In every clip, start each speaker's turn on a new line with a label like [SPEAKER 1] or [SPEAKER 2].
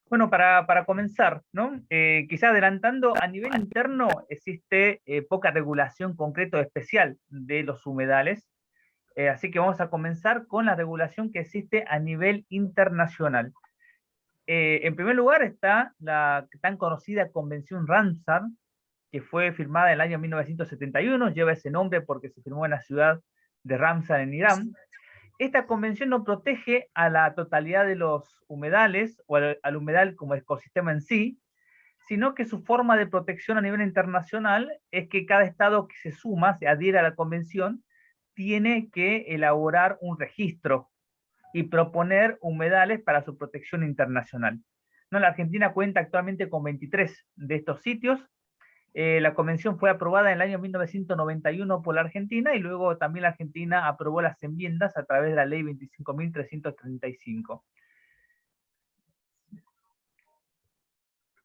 [SPEAKER 1] Bueno, para comenzar, ¿no? Quizá adelantando, a nivel interno existe poca regulación concreta o especial de los humedales, así que vamos a comenzar con la regulación que existe a nivel internacional. En primer lugar está la tan conocida Convención Ramsar, que fue firmada en el año 1971, lleva ese nombre porque se firmó en la ciudad de Ramsar, en Irán. Esta convención no protege a la totalidad de los humedales o al humedal como ecosistema en sí, sino que su forma de protección a nivel internacional es que cada estado que se suma, se adhiere a la convención, tiene que elaborar un registro y proponer humedales para su protección internacional. ¿No? La Argentina cuenta actualmente con 23 de estos sitios. La convención fue aprobada en el año 1991 por la Argentina y luego también la Argentina aprobó las enmiendas a través de la ley 25.335.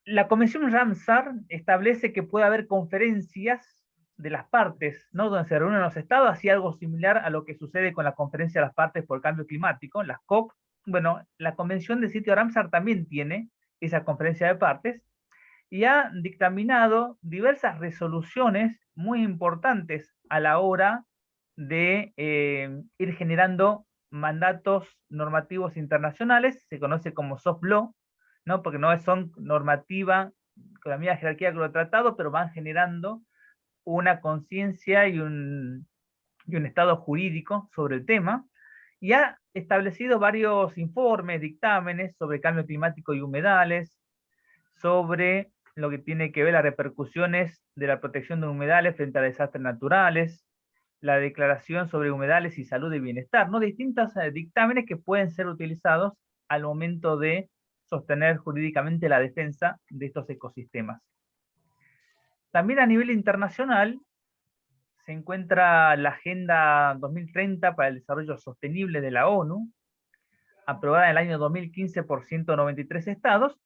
[SPEAKER 1] La Convención Ramsar establece que puede haber conferencias de las partes, ¿no? Donde se reúnen los estados, así algo similar a lo que sucede con la Conferencia de las Partes por el Cambio Climático, las COP. Bueno, la Convención de Sitio Ramsar también tiene esa conferencia de partes y ha dictaminado diversas resoluciones muy importantes a la hora de ir generando mandatos normativos internacionales, se conoce como soft law, ¿no? Porque no son normativa con la misma jerarquía que los tratados, pero van generando una conciencia y un estado jurídico sobre el tema, y ha establecido varios informes, dictámenes sobre cambio climático y humedales, sobre lo que tiene que ver las repercusiones de la protección de humedales frente a desastres naturales, la declaración sobre humedales y salud y bienestar, ¿no? Distintos dictámenes que pueden ser utilizados al momento de sostener jurídicamente la defensa de estos ecosistemas. También a nivel internacional se encuentra la Agenda 2030 para el Desarrollo Sostenible de la ONU, aprobada en el año 2015 por 193 estados,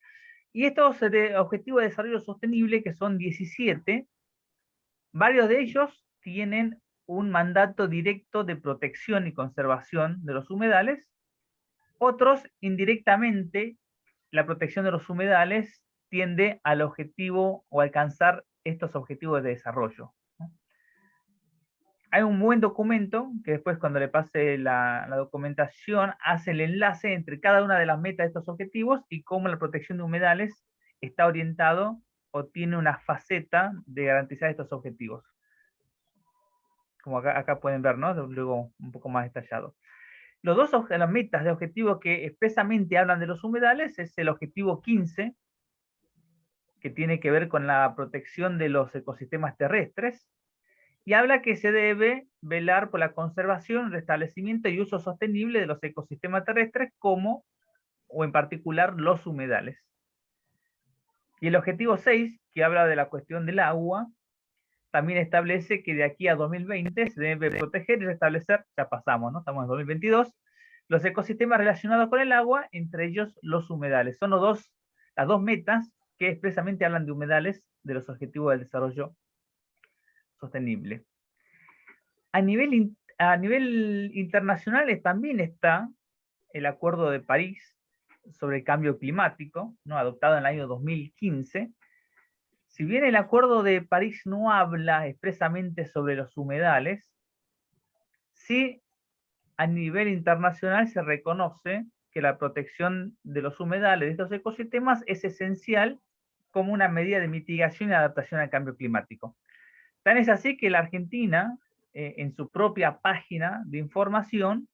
[SPEAKER 1] y estos objetivos de desarrollo sostenible, que son 17, varios de ellos tienen un mandato directo de protección y conservación de los humedales, otros indirectamente, la protección de los humedales tiende al objetivo o alcanzar estos objetivos de desarrollo. Hay un buen documento que después cuando le pase la documentación hace el enlace entre cada una de las metas de estos objetivos y cómo la protección de humedales está orientado o tiene una faceta de garantizar estos objetivos. Como acá pueden ver, ¿no? Luego un poco más detallado. Las metas de objetivos que expresamente hablan de los humedales es el objetivo 15, que tiene que ver con la protección de los ecosistemas terrestres, y habla que se debe velar por la conservación, restablecimiento y uso sostenible de los ecosistemas terrestres, como, o en particular, los humedales. Y el objetivo 6, que habla de la cuestión del agua, también establece que de aquí a 2020 se debe proteger y restablecer, ya pasamos, ¿no? Estamos en 2022, los ecosistemas relacionados con el agua, entre ellos los humedales. Son las dos metas que expresamente hablan de humedales de los objetivos del desarrollo sostenible. A nivel internacional también está el Acuerdo de París sobre el cambio climático, ¿no? Adoptado en el año 2015. Si bien el Acuerdo de París no habla expresamente sobre los humedales, sí a nivel internacional se reconoce que la protección de los humedales de estos ecosistemas es esencial como una medida de mitigación y adaptación al cambio climático. Tan es así que la Argentina, en su propia página de información,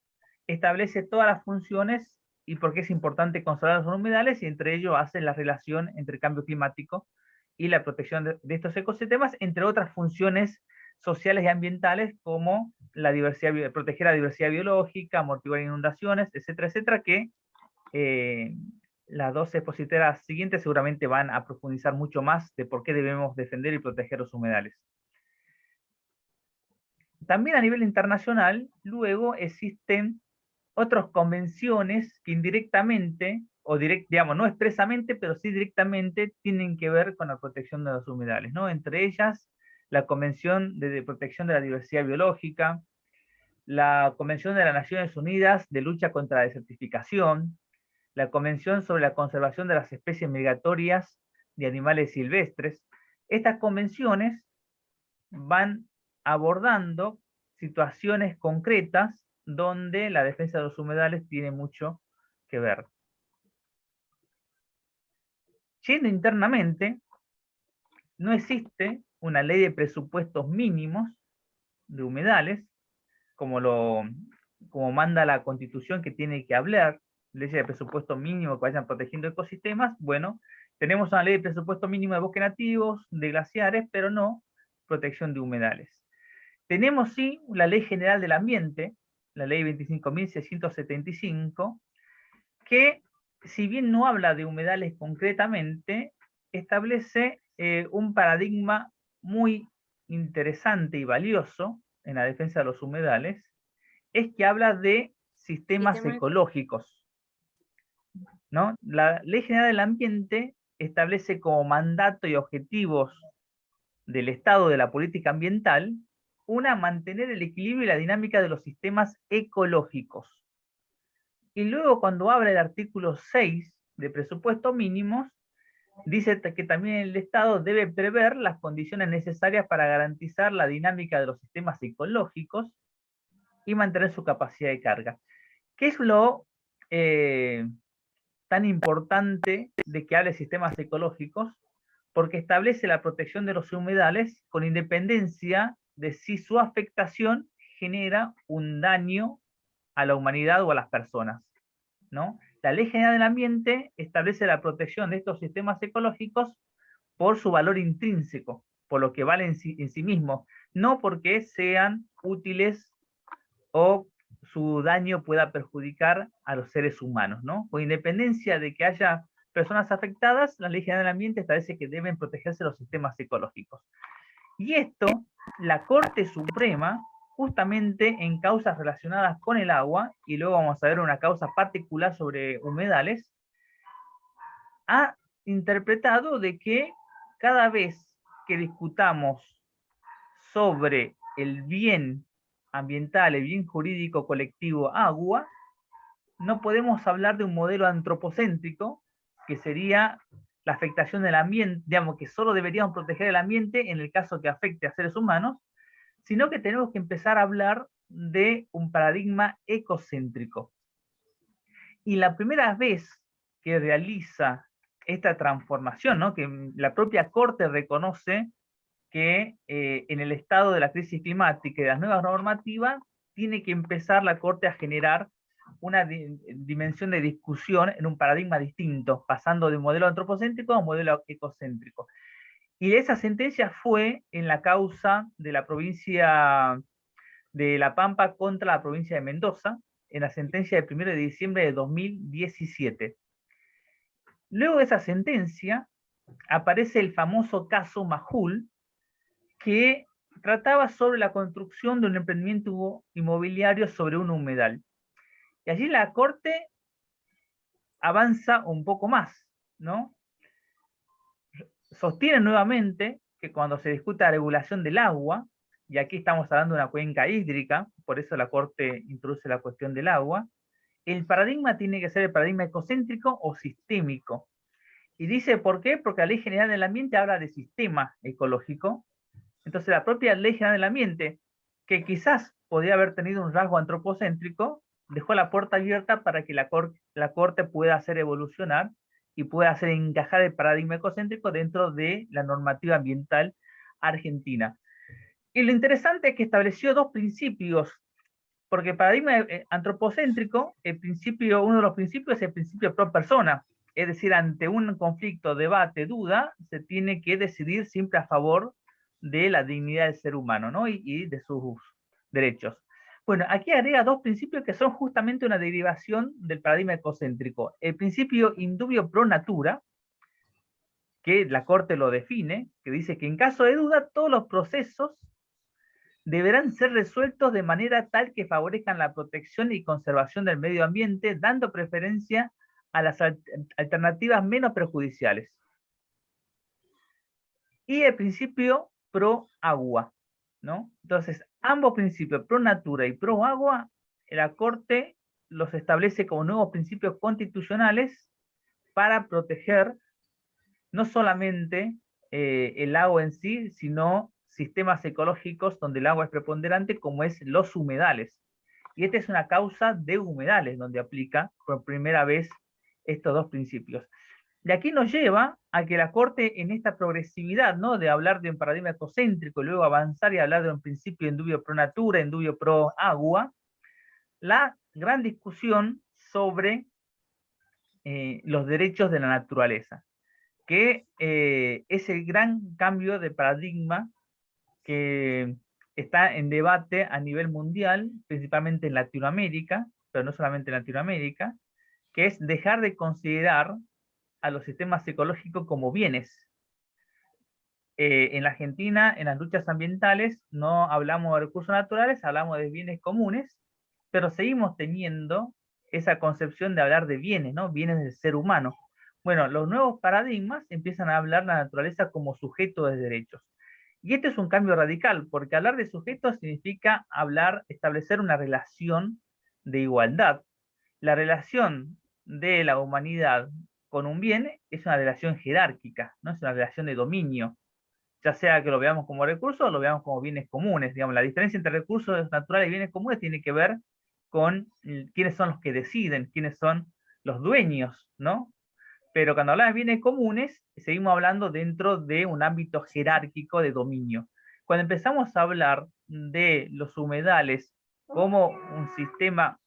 [SPEAKER 1] establece todas las funciones y por qué es importante conservar los humedales, y entre ellos hace la relación entre el cambio climático y la protección de estos ecosistemas, entre otras funciones sociales y ambientales como la diversidad, proteger la diversidad biológica, amortiguar inundaciones, etcétera, etcétera, que las dos expositoras siguientes seguramente van a profundizar mucho más de por qué debemos defender y proteger los humedales. También a nivel internacional, luego existen otras convenciones que indirectamente, o digamos, no expresamente, pero sí directamente, tienen que ver con la protección de los humedales, ¿no? Entre ellas, la Convención de Protección de la Diversidad Biológica, la Convención de las Naciones Unidas de lucha contra la desertificación, la Convención sobre la conservación de las especies migratorias de animales silvestres. Estas convenciones van abordando situaciones concretas donde la defensa de los humedales tiene mucho que ver. Yendo internamente, no existe una ley de presupuestos mínimos de humedales, como manda la Constitución, que tiene que hablar, leyes de presupuesto mínimo que vayan protegiendo ecosistemas. Bueno, tenemos una ley de presupuesto mínimo de bosques nativos, de glaciares, pero no protección de humedales. Tenemos sí la Ley General del Ambiente, la Ley 25.675, que si bien no habla de humedales concretamente, establece un paradigma muy interesante y valioso en la defensa de los humedales, es que habla de sistemas ecológicos, ¿no? La Ley General del Ambiente establece como mandato y objetivos del Estado de la política ambiental, mantener el equilibrio y la dinámica de los sistemas ecológicos. Y luego, cuando habla el artículo 6 de presupuesto mínimos, dice que también el Estado debe prever las condiciones necesarias para garantizar la dinámica de los sistemas ecológicos y mantener su capacidad de carga. ¿Qué es lo tan importante de que hable de sistemas ecológicos? Porque establece la protección de los humedales con independencia de si su afectación genera un daño a la humanidad o a las personas, ¿no? La Ley General del Ambiente establece la protección de estos sistemas ecológicos por su valor intrínseco, por lo que valen en sí mismos, no porque sean útiles o su daño pueda perjudicar a los seres humanos, ¿no? Con independencia de que haya personas afectadas, la Ley General del Ambiente establece que deben protegerse los sistemas ecológicos. Y esto, la Corte Suprema, justamente en causas relacionadas con el agua, y luego vamos a ver una causa particular sobre humedales, ha interpretado de que cada vez que discutamos sobre el bien ambiental, el bien jurídico colectivo agua, no podemos hablar de un modelo antropocéntrico, que sería la afectación del ambiente, digamos que solo deberíamos proteger el ambiente en el caso que afecte a seres humanos, sino que tenemos que empezar a hablar de un paradigma ecocéntrico. Y la primera vez que realiza esta transformación, ¿no? Que la propia Corte reconoce que en el estado de la crisis climática y de las nuevas normativas, tiene que empezar la Corte a generar una dimensión de discusión en un paradigma distinto, pasando de un modelo antropocéntrico a un modelo ecocéntrico. Y esa sentencia fue en la causa de la provincia de La Pampa contra la provincia de Mendoza, en la sentencia del 1 de diciembre de 2017. Luego de esa sentencia aparece el famoso caso Majul, que trataba sobre la construcción de un emprendimiento inmobiliario sobre un humedal. Y allí la Corte avanza un poco más, ¿no? Sostiene nuevamente que cuando se discute la regulación del agua, y aquí estamos hablando de una cuenca hídrica, por eso la Corte introduce la cuestión del agua, el paradigma tiene que ser el paradigma ecocéntrico o sistémico. Y dice, ¿por qué? Porque la Ley General del Ambiente habla de sistema ecológico. Entonces la propia Ley General del Ambiente, que quizás podría haber tenido un rasgo antropocéntrico, dejó la puerta abierta para que la Corte pueda hacer evolucionar y pueda hacer encajar el paradigma ecocéntrico dentro de la normativa ambiental argentina. Y lo interesante es que estableció dos principios, porque el paradigma antropocéntrico, uno de los principios es el principio pro persona, es decir, ante un conflicto, debate, duda, se tiene que decidir siempre a favor de la dignidad del ser humano, ¿no? y de sus derechos. Bueno, aquí agrega dos principios que son justamente una derivación del paradigma ecocéntrico. El principio indubio pro natura, que la Corte lo define, que dice que en caso de duda todos los procesos deberán ser resueltos de manera tal que favorezcan la protección y conservación del medio ambiente, dando preferencia a las alternativas menos perjudiciales. Y el principio pro agua, ¿no? Entonces, Ambos principios, pro natura y pro agua, la Corte los establece como nuevos principios constitucionales para proteger no solamente el agua en sí, sino sistemas ecológicos donde el agua es preponderante, como es los humedales. Y esta es una causa de humedales, donde aplica por primera vez estos dos principios. De aquí nos lleva a que la Corte, en esta progresividad, ¿no? De hablar de un paradigma ecocéntrico y luego avanzar y hablar de un principio en dubio pro natura, en dubio pro agua, la gran discusión sobre los derechos de la naturaleza, que es el gran cambio de paradigma que está en debate a nivel mundial, principalmente en Latinoamérica, pero no solamente en Latinoamérica, que es dejar de considerar a los sistemas ecológicos como bienes. En la Argentina, en las luchas ambientales, no hablamos de recursos naturales, hablamos de bienes comunes, pero seguimos teniendo esa concepción de hablar de bienes, ¿no? Bienes del ser humano. Bueno, los nuevos paradigmas empiezan a hablar la naturaleza como sujeto de derechos. Y este es un cambio radical, porque hablar de sujetos significa hablar, establecer una relación de igualdad. La relación de la humanidad con un bien es una relación jerárquica, no es una relación de dominio, ya sea que lo veamos como recursos o lo veamos como bienes comunes. Digamos, la diferencia entre recursos naturales y bienes comunes tiene que ver con quiénes son los que deciden, quiénes son los dueños, ¿no? Pero cuando hablamos de bienes comunes, seguimos hablando dentro de un ámbito jerárquico de dominio. Cuando empezamos a hablar de los humedales como un sistema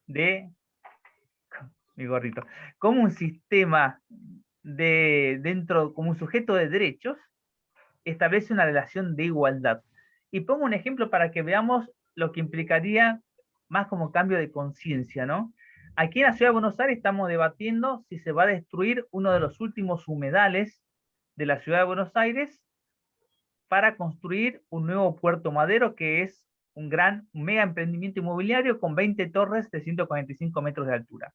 [SPEAKER 1] de, mi gorrito, como un sistema de dentro, como un sujeto de derechos, establece una relación de igualdad. Y pongo un ejemplo para que veamos lo que implicaría más como cambio de conciencia, ¿no? Aquí en la ciudad de Buenos Aires estamos debatiendo si se va a destruir uno de los últimos humedales de la ciudad de Buenos Aires para construir un nuevo Puerto Madero, que es un mega emprendimiento inmobiliario con 20 torres de 145 metros de altura.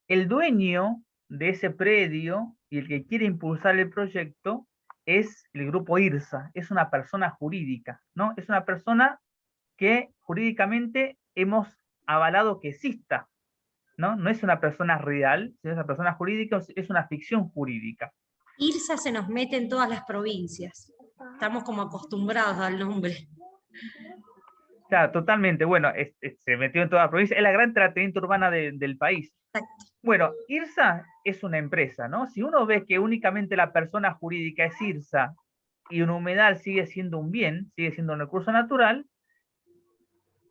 [SPEAKER 1] El dueño de ese predio y el que quiere impulsar el proyecto es el grupo IRSA, es una persona jurídica, ¿no? Es una persona que jurídicamente hemos avalado que exista, ¿no? No es una persona real, sino es una persona jurídica, es una ficción jurídica.
[SPEAKER 2] IRSA se nos mete en todas las provincias. Estamos como acostumbrados al nombre.
[SPEAKER 1] Claro, totalmente. Bueno, se metió en toda la provincia, es la gran tratamiento urbana del país.
[SPEAKER 2] Exacto.
[SPEAKER 1] Bueno, IRSA es una empresa, ¿no? Si uno ve que únicamente la persona jurídica es IRSA y un humedal sigue siendo un bien, sigue siendo un recurso natural,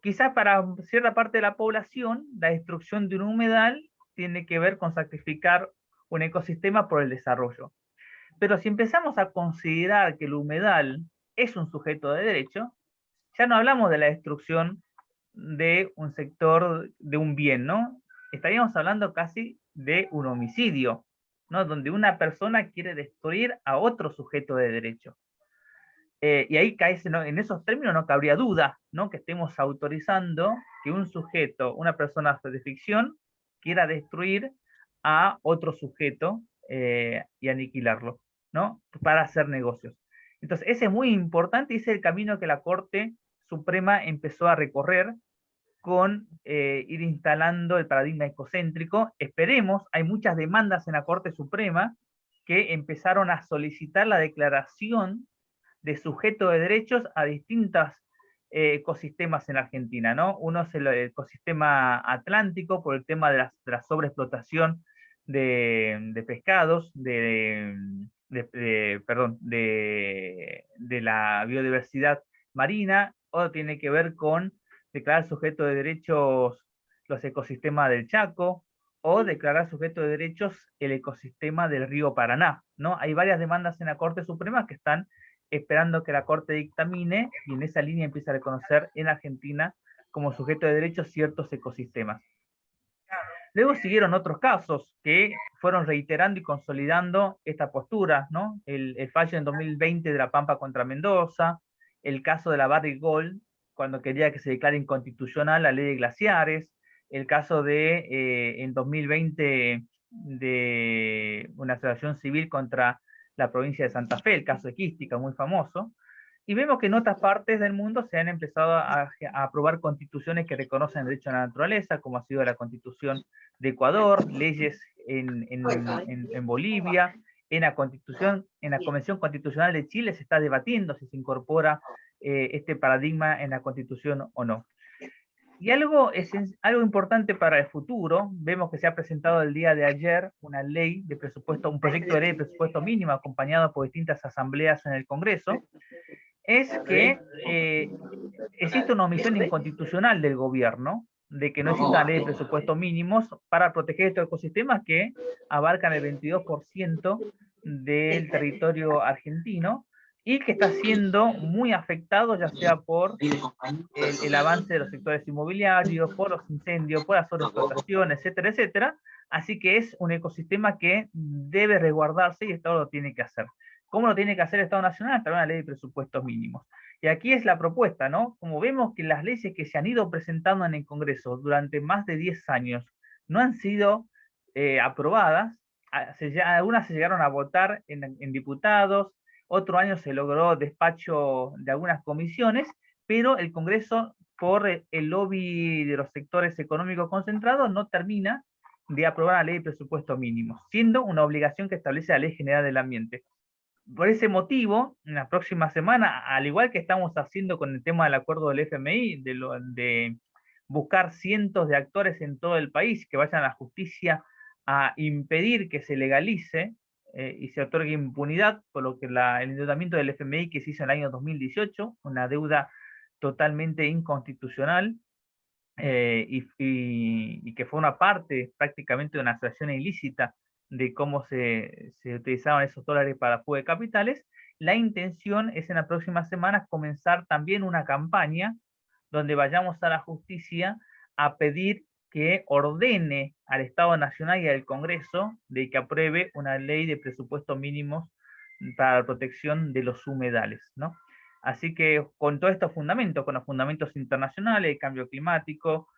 [SPEAKER 1] quizás para cierta parte de la población, la destrucción de un humedal tiene que ver con sacrificar un ecosistema por el desarrollo. Pero si empezamos a considerar que el humedal es un sujeto de derecho, ya no hablamos de la destrucción de un sector, de un bien, ¿no? Estaríamos hablando casi de un homicidio, ¿no? Donde una persona quiere destruir a otro sujeto de derecho. Y ahí cae, ¿no? En esos términos no cabría duda, ¿no? Que estemos autorizando que un sujeto, una persona de ficción, quiera destruir a otro sujeto y aniquilarlo, ¿no? Para hacer negocios. Entonces, ese es muy importante y ese es el camino que la Corte Suprema empezó a recorrer con ir instalando el paradigma ecocéntrico. Esperemos, hay muchas demandas en la Corte Suprema que empezaron a solicitar la declaración de sujeto de derechos a distintos ecosistemas en Argentina, ¿no? Uno es el ecosistema atlántico por el tema de la sobreexplotación de pescados, perdón, de la biodiversidad marina, o tiene que ver con declarar sujeto de derechos los ecosistemas del Chaco, o declarar sujeto de derechos el ecosistema del río Paraná, ¿no? Hay varias demandas en la Corte Suprema que están esperando que la Corte dictamine y en esa línea empieza a reconocer en Argentina como sujeto de derechos ciertos ecosistemas. Luego siguieron otros casos que fueron reiterando y consolidando esta postura, ¿no? El fallo en 2020 de La Pampa contra Mendoza, el caso de la Barrick Gold, cuando quería que se declare inconstitucional la ley de glaciares, el caso de en 2020 de una asociación civil contra la provincia de Santa Fe, el caso de Quística, muy famoso, Y vemos que en otras partes del mundo se han empezado a aprobar constituciones que reconocen el derecho a la naturaleza, como ha sido la constitución de Ecuador, leyes en Bolivia, en la Convención Constitucional de Chile se está debatiendo si se incorpora este paradigma en la Constitución o no. Y algo importante para el futuro, vemos que se ha presentado el día de ayer una ley de presupuesto, un proyecto de ley de presupuesto mínimo acompañado por distintas asambleas en el Congreso, es que existe una omisión inconstitucional del gobierno de que no exista una ley de presupuestos mínimos para proteger estos ecosistemas que abarcan el 22% del territorio argentino y que está siendo muy afectado ya sea por el avance de los sectores inmobiliarios, por los incendios, por la sobreexplotación, etcétera, etcétera. Así que es un ecosistema que debe resguardarse y el Estado lo tiene que hacer. ¿Cómo lo tiene que hacer el Estado Nacional? A través de una ley de presupuestos mínimos. Y aquí es la propuesta, ¿no? Como vemos que las leyes que se han ido presentando en el Congreso durante más de 10 años no han sido aprobadas, algunas se llegaron a votar en diputados, otro año se logró despacho de algunas comisiones, pero el Congreso, por el lobby de los sectores económicos concentrados, no termina de aprobar la ley de presupuestos mínimos, siendo una obligación que establece la Ley General del Ambiente. Por ese motivo, en la próxima semana, al igual que estamos haciendo con el tema del acuerdo del FMI, de buscar cientos de actores en todo el país que vayan a la justicia a impedir que se legalice y se otorgue impunidad, por lo que el endeudamiento del FMI que se hizo en el año 2018, una deuda totalmente inconstitucional, y que fue una parte prácticamente de una asociación ilícita de cómo se utilizaban esos dólares para fuga de capitales. La intención es en las próximas semanas comenzar también una campaña donde vayamos a la justicia a pedir que ordene al Estado Nacional y al Congreso de que apruebe una ley de presupuestos mínimos para la protección de los humedales, ¿no? Así que con todos estos fundamentos, con los fundamentos internacionales, el cambio climático,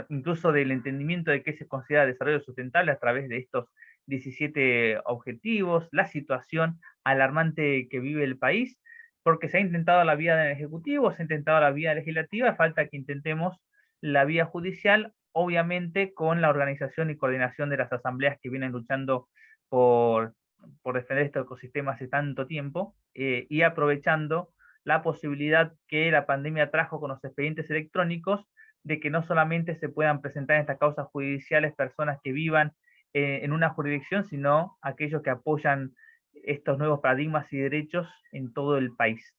[SPEAKER 1] incluso del entendimiento de qué se considera desarrollo sustentable a través de estos 17 objetivos, la situación alarmante que vive el país, porque se ha intentado la vía del Ejecutivo, se ha intentado la vía legislativa, falta que intentemos la vía judicial, obviamente con la organización y coordinación de las asambleas que vienen luchando por, por defender este ecosistema hace tanto tiempo, y aprovechando la posibilidad que la pandemia trajo con los expedientes electrónicos de que no solamente se puedan presentar en estas causas judiciales personas que vivan en una jurisdicción, sino aquellos que apoyan estos nuevos paradigmas y derechos en todo el país.